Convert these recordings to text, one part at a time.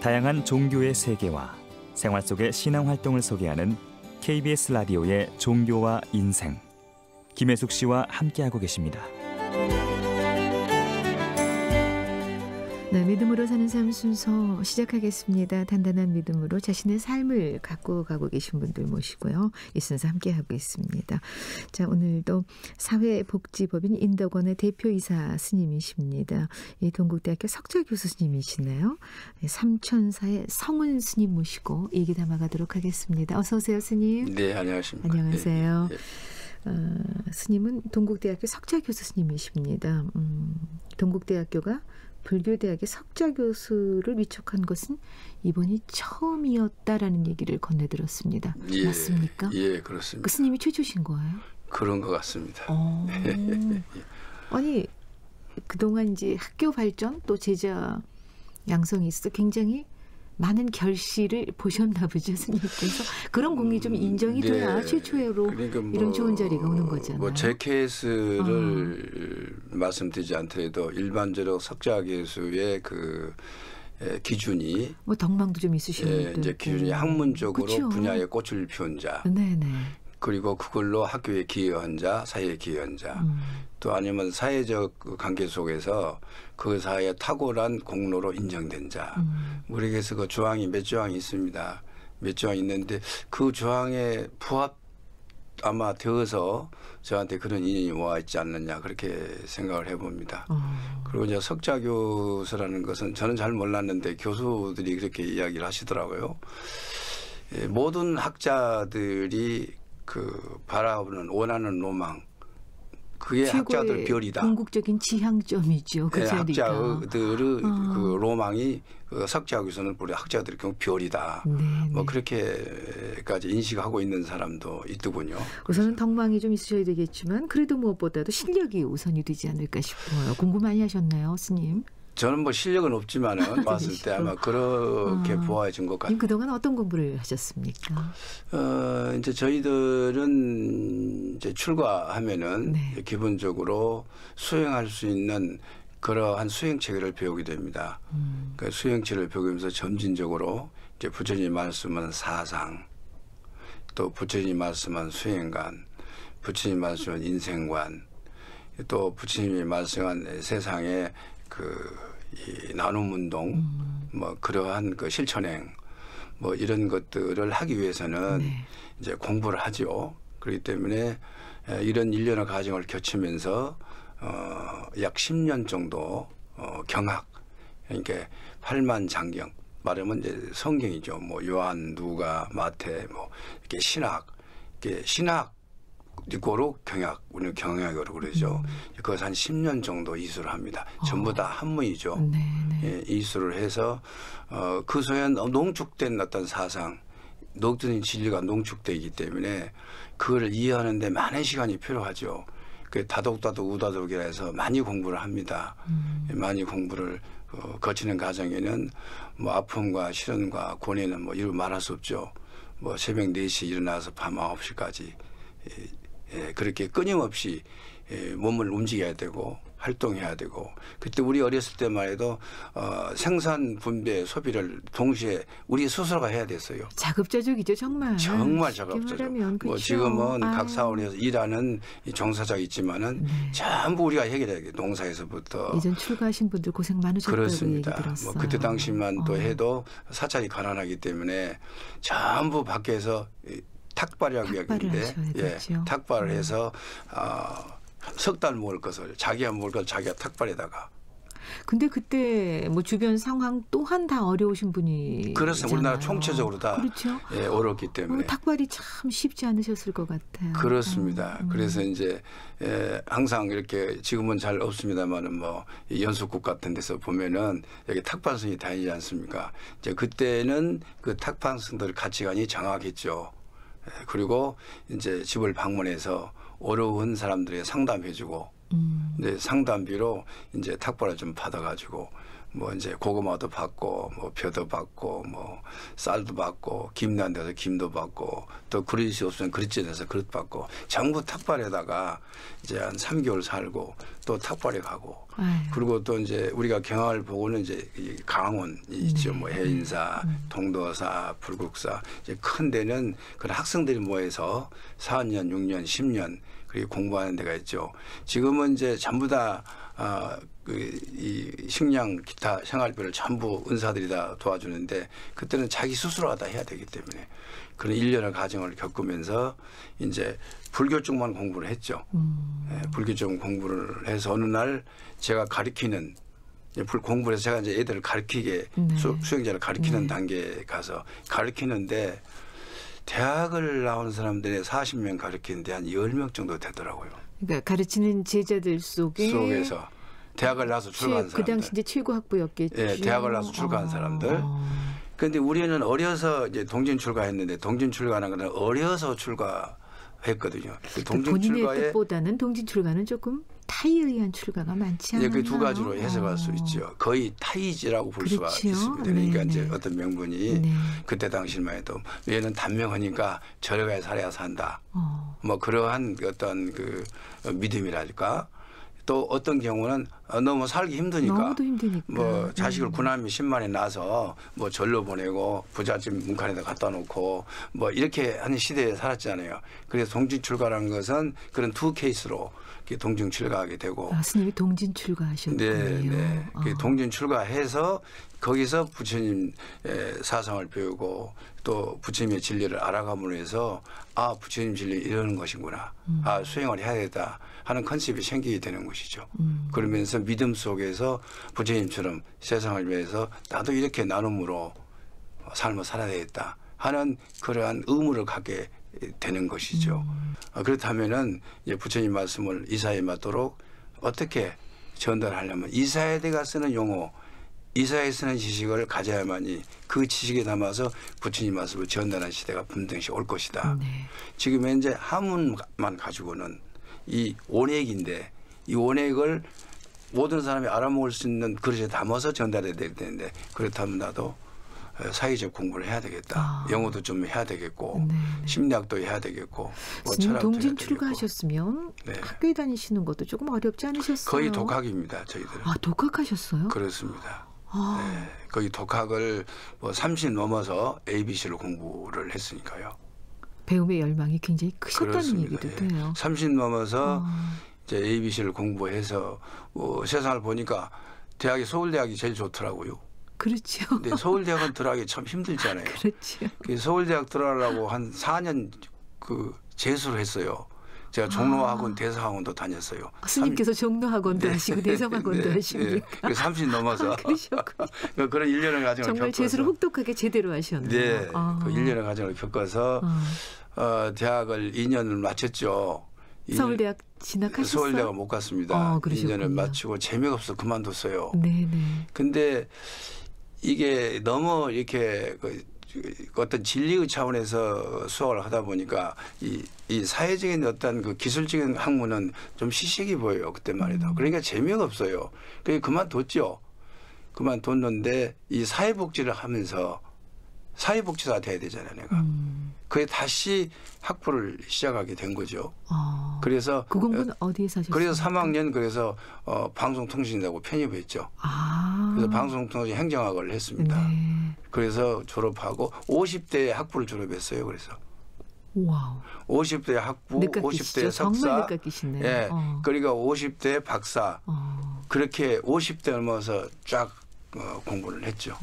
다양한 종교의 세계와 생활 속의 신앙 활동을 소개하는 KBS 라디오의 종교와 인생. 김혜숙 씨와 함께하고 계십니다. 네, 믿음으로 사는 삶 순서 시작하겠습니다. 단단한 믿음으로 자신의 삶을 갖고 가고 계신 분들 모시고요. 이 순서 함께하고 있습니다. 자, 오늘도 사회복지법인 인덕원의 대표이사 스님이십니다. 이 동국대학교 석좌교수 스님이시네요. 삼천사의 성은 스님 모시고 얘기 담아가도록 하겠습니다. 어서 오세요, 스님. 네, 안녕하십니까. 안녕하세요. 예, 예. 스님은 동국대학교 석좌교수 스님이십니다. 동국대학교가 불교대학의 석좌교수를 위촉한 것은 이번이 처음이었다라는 얘기를 건네들었습니다. 예, 맞습니까? 예, 그렇습니다. 그 스님이 최초신 거예요? 그런 것 같습니다. 아니, 그동안 이제 학교 발전 또 제자 양성이 있어 굉장히 많은 결실을 보셨나 보죠, 스님께서. 그런 공이 좀 인정이 돼야 최초로 그러니까 이런 좋은 자리가 오는 거잖아요. 제 케이스를 말씀드리지 않더라도 일반적으로 석좌교수의 그 기준이 덕망도 좀 있으신 분들 이제 기준이 학문적으로 그쵸? 분야에 꽃을 피운 자. 네네. 그리고 그걸로 학교에 기여한 자, 사회에 기여한 자, 또 아니면 사회적 관계 속에서 그 사회에 탁월한 공로로 인정된 자. 우리 에서 그 조항이 몇 조항이 있습니다. 몇 조항이 있는데 그 조항에 부합 아마 되어서 저한테 그런 인연이 와 있지 않느냐 그렇게 생각을 해봅니다. 그리고 이제 석좌교수라는 것은 저는 잘 몰랐는데 교수들이 그렇게 이야기를 하시더라고요. 모든 학자들이 그 바라보는 원하는 로망 그게 학자들 별이다. 궁극적인 지향점이죠. 그 자리가. 학자들의 그 로망이 그 석좌교수는 우리 학자들의 경우 별이다. 뭐 그렇게까지 인식하고 있는 사람도 있더군요. 우선은 덕망이 좀 있으셔야 되겠지만 그래도 무엇보다도 실력이 우선이 되지 않을까 싶어요. 공부 많이 하셨나요, 스님? 저는 뭐 실력은 없지만은 봤을 때 아마 그렇게 보아진 것 같아요. 그동안 어떤 공부를 하셨습니까? 이제 저희들은 이제 출가하면은 기본적으로 수행할 수 있는 그러한 수행 체계를 배우게 됩니다. 그러니까 수행체를 배우면서 점진적으로 이제 부처님이 말씀한 사상, 또 부처님이 말씀한 수행관, 부처님이 말씀한 인생관, 또 부처님이 말씀한 세상의 이 나눔 운동, 뭐 그러한 그 실천행, 뭐 이런 것들을 하기 위해서는 이제 공부를 하죠. 그렇기 때문에 이런 일련의 과정을 거치면서 약 10년 정도 경학, 그러니까 팔만장경, 말하면 이제 성경이죠. 뭐 요한, 누가, 마태, 뭐 이렇게 신학, 이렇게 신학. 고로 경약, 우리는 경약으로 그러죠. 그것을 한 10년 정도 이수를 합니다. 전부 다 한문이죠. 예, 이수를 해서 그 속에 농축된 어떤 사상, 녹든 진리가 농축되기 때문에 그거를 이해하는 데 많은 시간이 필요하죠. 그 다독다독 우다독이라 해서 많이 공부를 합니다. 많이 공부를 거치는 과정에는 뭐 아픔과 시련과 고뇌는 뭐 이루 말할 수 없죠. 뭐 새벽 4시에 일어나서 밤 9시까지 그렇게 끊임없이 몸을 움직여야 되고 활동해야 되고 그때 우리 어렸을 때만 해도 생산, 분배, 소비를 동시에 우리 스스로가 해야 됐어요. 자급자족이죠, 정말. 정말 자급자족. 뭐 지금은 각 사원에서 일하는 종사자가 있지만은 전부 우리가 해결해야 돼요. 농사에서부터. 예전 출가하신 분들 고생 많으셨다고 그렇습니다. 얘기 들었어요. 뭐 그때 당시만 또 해도 사찰이 가난하기 때문에 전부 밖에서 탁발이라고 이야기하는데 탁발을 해서 석 달 먹을 것을 자기가 먹을 것을 자기가 탁발에다가. 근데 그때 뭐 주변 상황 또한 다 어려우신 분이 그렇습니다. 우리나라 총체적으로 다 그렇죠. 어렵기 때문에 탁발이 참 쉽지 않으셨을 것 같아요. 그렇습니다. 그래서 이제 항상 이렇게 지금은 잘 없습니다만은 뭐 연수국 같은 데서 보면은 여기 탁판성이 다니지 않습니까? 이제 그때는 그 탁판성들 가치관이 정확했죠. 그리고 이제 집을 방문해서 어려운 사람들의 상담해주고, 이제 상담비로 이제 탁발을 좀 받아가지고 뭐 이제 고구마도 받고 뭐 벼도 받고 뭐 쌀도 받고 김 난 데서 김도 받고 또 그릇이 없으면 그릇집에서 그릇 받고 전부 탁발에다가 이제 한 3개월 살고 또 탁발에 가고 아유. 그리고 또 이제 우리가 경향을 보고는 이제 이 강원이 있죠. 뭐 해인사, 동도사, 불국사 이제 큰 데는 그런 학생들이 모여서 4년, 6년, 10년 그리고 공부하는 데가 있죠. 지금은 이제 전부 다 이 식량 기타 생활비를 전부 은사들이 다 도와주는데 그때는 자기 스스로가 다 해야 되기 때문에 그런 일련의 과정을 겪으면서 이제 불교 쪽만 공부를 했죠. 불교 쪽 공부를 해서 어느 날 제가 가르치는 공부를 해서 제가 이제 애들을 가르치게 네. 수행자를 가르치는 단계에 가서 가르치는데 대학을 나온 사람들의 40명 가르치는데 한 10명 정도 되더라고요. 그러니까 가르치는 제자들 속에서 대학을 나와서 출가한 사람들. 그 당시 이제 최고 학부였겠죠. 예, 대학을 나와서 출가한 사람들. 그런데 우리는 어려서 이제 동진 출가했는데 동진 출가는 거는 어려서 출가했거든요. 동진 본인의 출가에 뜻보다는 동진 출가는 조금 타이에 의한 출가가 많지 않나요? 그 두 가지로 해석할 수 있죠. 거의 타이지라고 볼 수가 그렇지요. 있습니다. 그러니까 네, 이제 네. 어떤 명분이 네. 그때 당시만 해도 얘는 단명하니까 저래가 살아야 산다. 뭐 그러한 어떤 그 믿음이랄까. 또 어떤 경우는 너무 살기 힘드니까 너무도 힘드니까. 뭐 자식을 구남이 10만에 낳아서 뭐 절로 보내고 부잣집 문간에다 갖다 놓고 뭐 이렇게 하는 시대에 살았잖아요. 그래서 동진 출가라는 것은 그런 두 케이스로 동진 출가하게 되고. 스님이 동진 출가하셨군요. 네, 네. 동진 출가해서 거기서 부처님 사상을 배우고 또 부처님의 진리를 알아감으로 해서 아 부처님 진리 이러는 것이구나. 아 수행을 해야 되겠다 하는 컨셉이 생기게 되는 것이죠. 그러면서 믿음 속에서 부처님처럼 세상을 위해서 나도 이렇게 나눔으로 삶을 살아야 되겠다 하는 그러한 의무를 갖게 되는 것이죠. 그렇다면은 이제 부처님 말씀을 이사에 맞도록 어떻게 전달하려면 이사에다가 쓰는 용어, 이사에 쓰는 지식을 가져야만이 그 지식에 담아서 부처님 말씀을 전달하는 시대가 분명히 올 것이다. 네. 지금 현재 한문만 가지고는 이 원액인데 이 원액을 모든 사람이 알아먹을 수 있는 그릇에 담아서 전달해야 되는데 그렇다면 나도 사회적 공부를 해야 되겠다. 영어도 좀 해야 되겠고 네. 심리학도 해야 되겠고 뭐 스님 철학도 동진 해야 되겠고. 출가하셨으면 네. 학교에 다니시는 것도 조금 어렵지 않으셨어요? 거의 독학입니다. 저희들은. 아 독학하셨어요? 그렇습니다. 네. 거의 독학을 뭐 30 넘어서 ABC를 공부를 했으니까요. 배움의 열망이 굉장히 크셨다는 그렇습니다. 얘기도 예. 돼요. 30 넘어서 이제 ABC를 공부해서 세상을 보니까 대학이 서울대학이 제일 좋더라고요. 그렇죠. 근데 서울대학은 들어가기 참 힘들잖아요. 그렇죠. 서울대학 들어가려고 한 4년 그 재수를 했어요. 제가 종로학원, 대사학원도 다녔어요. 스님께서 종로학원도 하시고 대성학원도 하십니까? 네. 30 넘어서 그러셨군요. 그런 일련의 과정을 정말 겪어서 재수를 혹독하게 제대로 하셨네요. 네, 그 일련의 과정을 겪어서 대학을 2년을 마쳤죠. 서울대학 진학하셨어요? 서울대학 못 갔습니다. 그러셨군요. 2년을 마치고 재미가 없어서 그만뒀어요. 네네. 근데 이게 너무 이렇게 어떤 진리의 차원에서 수업을 하다 보니까 이 사회적인 어떤 그 기술적인 학문은 좀 시식이 보여요. 그때만 해도. 그러니까 재미가 없어요. 그래서 그만뒀죠. 그만뒀는데 이 사회복지를 하면서 사회복지사 돼야 되잖아요, 내가. 그게 다시 학부를 시작하게 된 거죠. 그래서 그 공부는 어디에서 하셨어요? 그래서 3학년 그래서 방송통신이라고 편입했죠. 그래서 방송통신 행정학을 했습니다. 네. 그래서 졸업하고 50대에 학부를 졸업했어요. 그래서 와우. 50대 학부, 늦깎이시죠? 50대 석사, 정말 늦깎이시네요. 예, 그러니까 50대 박사 그렇게 50대 넘어서 쫙 공부를 했죠.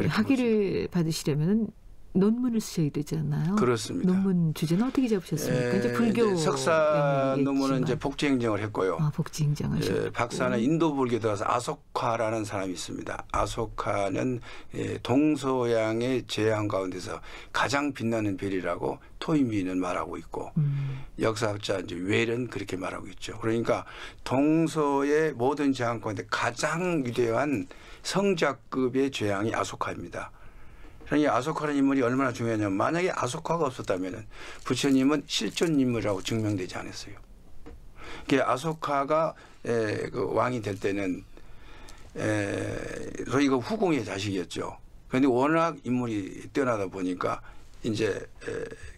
학위를 받으시려면 논문을 쓰셔야 되잖아요. 그렇습니다. 논문 주제는 어떻게 잡으셨습니까? 이제 불교 석사 논문은 이제 복지행정을 했고요. 복지행정 하셨고. 박사는 인도 불교에 들어가서 아소카라는 사람이 있습니다. 아소카는 동서양의 제한 가운데서 가장 빛나는 별이라고 토인비는 말하고 있고 역사학자 이제 웰은 그렇게 말하고 있죠. 그러니까 동서의 모든 제한 가운데 가장 위대한 성자급의 제왕이 아소카입니다. 그러니까 아소카라는 인물이 얼마나 중요하냐면 만약에 아소카가 없었다면 부처님은 실존 인물이라고 증명되지 않았어요. 아소카가 그 왕이 될 때는 소위 그 후궁의 자식이었죠. 그런데 워낙 인물이 뛰어나다 보니까 이제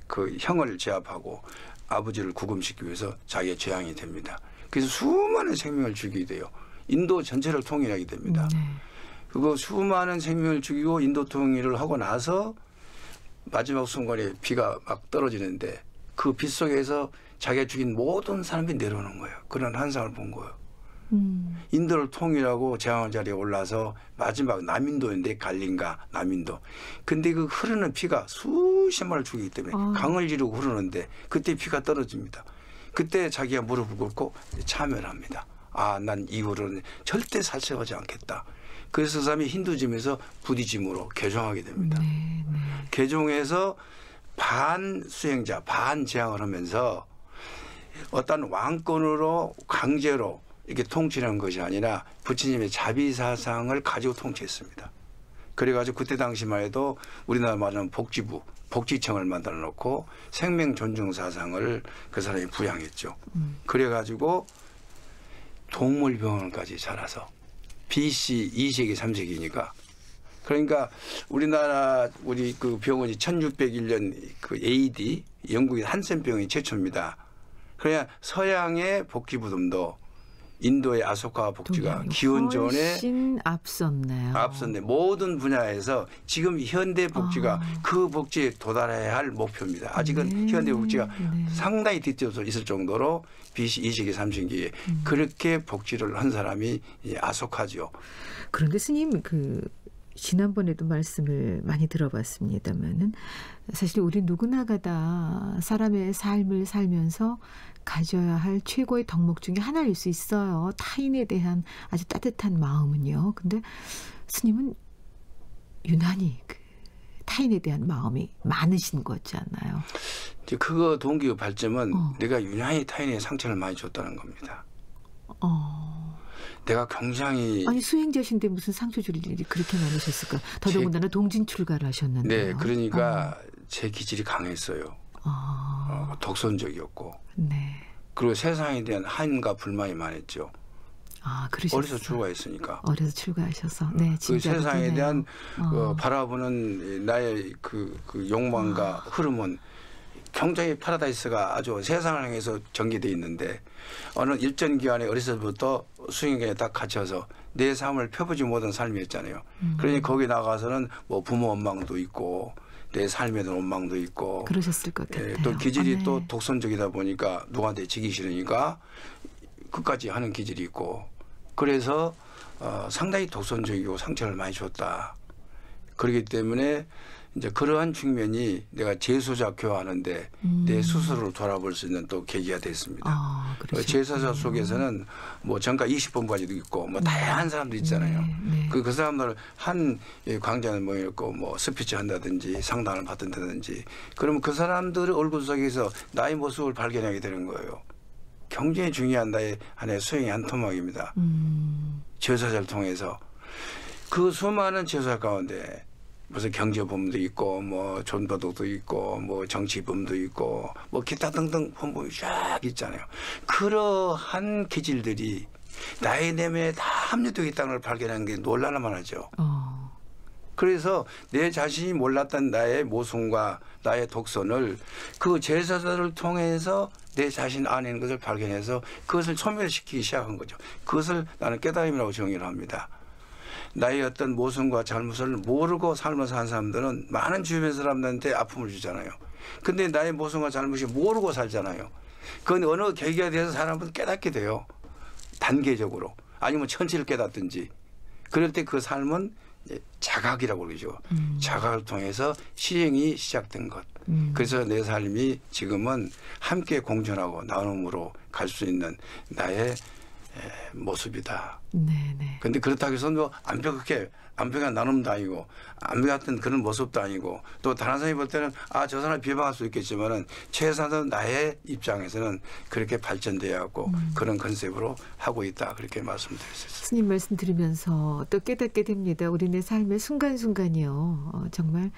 그 형을 제압하고 아버지를 구금시키기 위해서 자기의 재앙이 됩니다. 그래서 수많은 생명을 죽이게 돼요. 인도 전체를 통일하게 됩니다. 그리고 수많은 생명을 죽이고 인도 통일을 하고 나서 마지막 순간에 비가 막 떨어지는데 그 빛 속에서 자기가 죽인 모든 사람들이 내려오는 거예요. 그런 환상을 본 거예요. 인도를 통일하고 제왕 자리에 올라서 마지막 남인도인데 갈린가 남인도. 근데 그 흐르는 피가 수십만을 죽이기 때문에 강을 이루고 흐르는데 그때 피가 떨어집니다. 그때 자기가 무릎을 꿇고 참여를 합니다. 아, 난 이후로는 절대 살생하지 않겠다. 그래서 그 사람이 힌두즘에서 부디즘으로 개종하게 됩니다. 개종해서 반수행자, 반재앙을 하면서 어떤 왕권으로 강제로 이렇게 통치하는 것이 아니라 부처님의 자비사상을 가지고 통치했습니다. 그래가지고 그때 당시만 해도 우리나라 말하는 복지부, 복지청을 만들어 놓고 생명 존중 사상을 그 사람이 부양했죠. 그래가지고 동물병원까지 자라서 BC 2세기 3세기니까 그러니까 우리나라 우리 그 병원이 1601년 그 AD 영국의 한센병이 최초입니다. 그래야 서양의 복지부름도 인도의 아소카 복지가 기원전에 훨씬 앞섰네요. 앞섰네. 모든 분야에서 지금 현대 복지가 그 복지에 도달해야 할 목표입니다. 아직은 현대 복지가 상당히 뒤쳐서 있을 정도로 BC 2세기 3세기에 그렇게 복지를 한 사람이 아소카죠. 그런데 스님 지난번에도 말씀을 많이 들어봤습니다만은 사실 우리 누구나가 다 사람의 삶을 살면서 가져야 할 최고의 덕목 중에 하나일 수 있어요. 타인에 대한 아주 따뜻한 마음은요. 근데 스님은 유난히 타인에 대한 마음이 많으신 거잖아요. 이제 그거 동기의 발점은 내가 유난히 타인의 상처를 많이 줬다는 겁니다. 내가 굉장히 아니 수행자신데 무슨 상처 줄 일이 그렇게 많으셨을까? 더더군다나 동진 출가를 하셨는데요. 네, 그러니까 제 기질이 강했어요. 독선적이었고, 그리고 세상에 대한 한과 불만이 많았죠. 그러셨어요. 어려서 출가했으니까. 어려서 출가하셔서, 네, 그 세상에 대한 바라보는 나의 그 욕망과 흐름은 굉장히 파라다이스가 아주 세상을 향해서 전개되어 있는데 어느 일정 기간에 어려서부터 수행에 딱 갇혀서 내 삶을 펴보지 못한 삶이었잖아요. 그러니 거기 나가서는 뭐 부모 원망도 있고 내 삶에 대한 원망도 있고 그러셨을 것 같아요. 또 기질이 또 독선적이다 보니까 누구한테 지기 싫으니까 끝까지 하는 기질이 있고 그래서 상당히 독선적이고 상처를 많이 줬다. 그렇기 때문에 이제 그러한 측면이 내가 재소자 교화하는데 내 스스로를 돌아볼 수 있는 또 계기가 됐습니다. 재소자 속에서는 뭐 전가 20번까지도 있고 뭐 다양한 사람들 있잖아요. 그 사람들 한 광장을 모였고 뭐 스피치 한다든지 상담을 받는다든지 그러면 그 사람들의 얼굴 속에서 나의 모습을 발견하게 되는 거예요. 굉장히 중요한 나의 하나의 수행의 한 토막입니다. 재소자를 통해서 그 수많은 재소자 가운데 무슨 경제범도 있고 뭐 존버독도 있고 뭐 정치범도 있고 뭐 기타 등등 범범이 쫙 있잖아요. 그러한 기질들이 나의 내면에 다 함유되어 있다는 걸 발견하는 게 놀랄만 하죠. 그래서 내 자신이 몰랐던 나의 모순과 나의 독선을 그 제사들을 통해서 내 자신 안에 있는 것을 발견해서 그것을 소멸시키기 시작한 거죠. 그것을 나는 깨달음이라고 정의를 합니다. 나의 어떤 모순과 잘못을 모르고 삶을 사는 사람들은 많은 주변 사람들한테 아픔을 주잖아요. 근데 나의 모순과 잘못이 모르고 살잖아요. 그건 어느 계기가 돼서 사람은 깨닫게 돼요. 단계적으로. 아니면 천지를 깨닫든지. 그럴 때 그 삶은 자각이라고 그러죠. 자각을 통해서 시행이 시작된 것. 그래서 내 삶이 지금은 함께 공존하고 나눔으로 갈 수 있는 나의 모습이다. 네네. 근데 그렇다고 해서 뭐 완벽한 나눔도 아니고 완벽한 그런 모습도 아니고 또 다른 사람이 볼 때는 저 사람을 비방할 수 있겠지만은 최소한 나의 입장에서는 그렇게 발전돼야 하고 그런 컨셉으로 하고 있다. 그렇게 말씀드릴 수 있습니다. 스님 말씀 들으면서 또 깨닫게 됩니다. 우리네 삶의 순간순간이요. 정말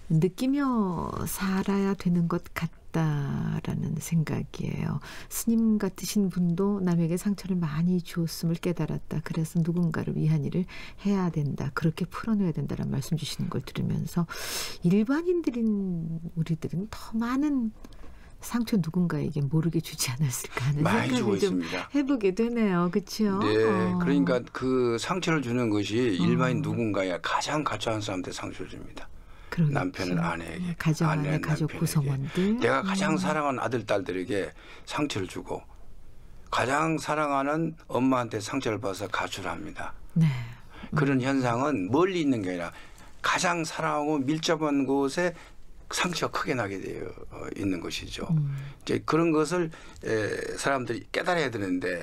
느끼며 살아야 되는 것 같다. 깨달았다라는 생각이에요. 스님 같으신 분도 남에게 상처를 많이 주었음을 깨달았다. 그래서 누군가를 위한 일을 해야 된다. 그렇게 풀어내야 된다라는 말씀 주시는 걸 들으면서 일반인들인 우리들은 더 많은 상처 누군가에게 모르게 주지 않았을까 하는 많이 주고 생각을 좀 있습니다. 해보게 되네요. 그렇죠? 네, 그러니까 그 상처를 주는 것이 일반인 누군가야 가장 가짜한 사람한테 상처를 줍니다. 그러겠죠. 남편은 아내에게, 가정 안에 아내는 가족 남편에게. 구성원들. 내가 가장 사랑하는 아들, 딸들에게 상처를 주고 가장 사랑하는 엄마한테 상처를 받아서 가출합니다. 네. 그런 현상은 멀리 있는 게 아니라 가장 사랑하고 밀접한 곳에 상처가 크게 나게 되어 있는 것이죠. 이제 그런 것을 사람들이 깨달아야 되는데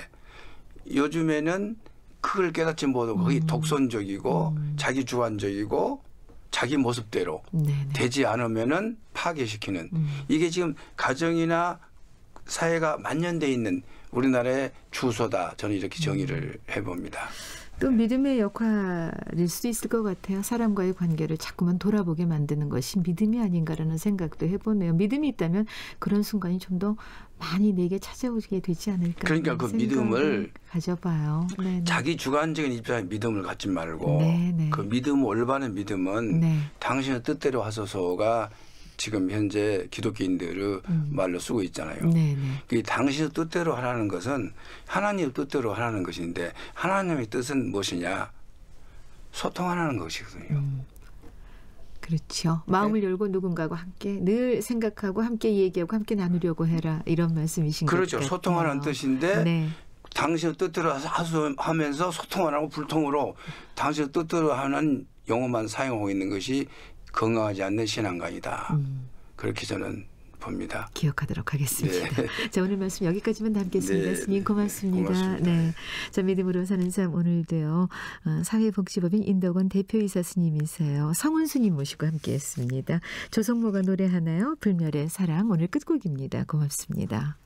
요즘에는 그걸 깨닫지 못하고 거의 독선적이고 자기 주관적이고 자기 모습대로 네네. 되지 않으면은 파괴시키는 이게 지금 가정이나 사회가 만연돼 있는 우리나라의 주소다. 저는 이렇게 정의를 해봅니다. 또 믿음의 역할일 수도 있을 것 같아요. 사람과의 관계를 자꾸만 돌아보게 만드는 것이 믿음이 아닌가라는 생각도 해보네요. 믿음이 있다면 그런 순간이 좀 더 많이 내게 찾아오게 되지 않을까. 그러니까 그 믿음을 가져봐요. 네네. 자기 주관적인 입장에 믿음을 갖지 말고 네네. 그 믿음, 올바른 믿음은 네. 당신의 뜻대로 하소서가 지금 현재 기독교인들의 말로 쓰고 있잖아요. 네네. 그 당신의 뜻대로 하라는 것은 하나님의 뜻대로 하라는 것인데 하나님의 뜻은 무엇이냐? 소통하라는 것이거든요. 그렇죠. 마음을 열고 누군가와 함께 늘 생각하고 함께 얘기하고 함께 나누려고 해라. 이런 말씀이신 것 그렇죠. 같아요. 소통하라는 뜻인데 네. 당신의 뜻대로 하면서 소통을 하고 불통으로 당신의 뜻대로 하는 용어만 사용하고 있는 것이 건강하지 않는 신앙관이다. 그렇게 저는 봅니다. 기억하도록 하겠습니다. 네. 자, 오늘 말씀 여기까지만 담겠습니다. 네, 스님 고맙습니다. 고맙습니다. 네. 자, 믿음으로 사는 삶 오늘도요. 사회복지법인 인덕원 대표이사 스님이세요. 성훈 스님 모시고 함께했습니다. 조성모가 노래하나요? 불멸의 사랑 오늘 끝곡입니다. 고맙습니다.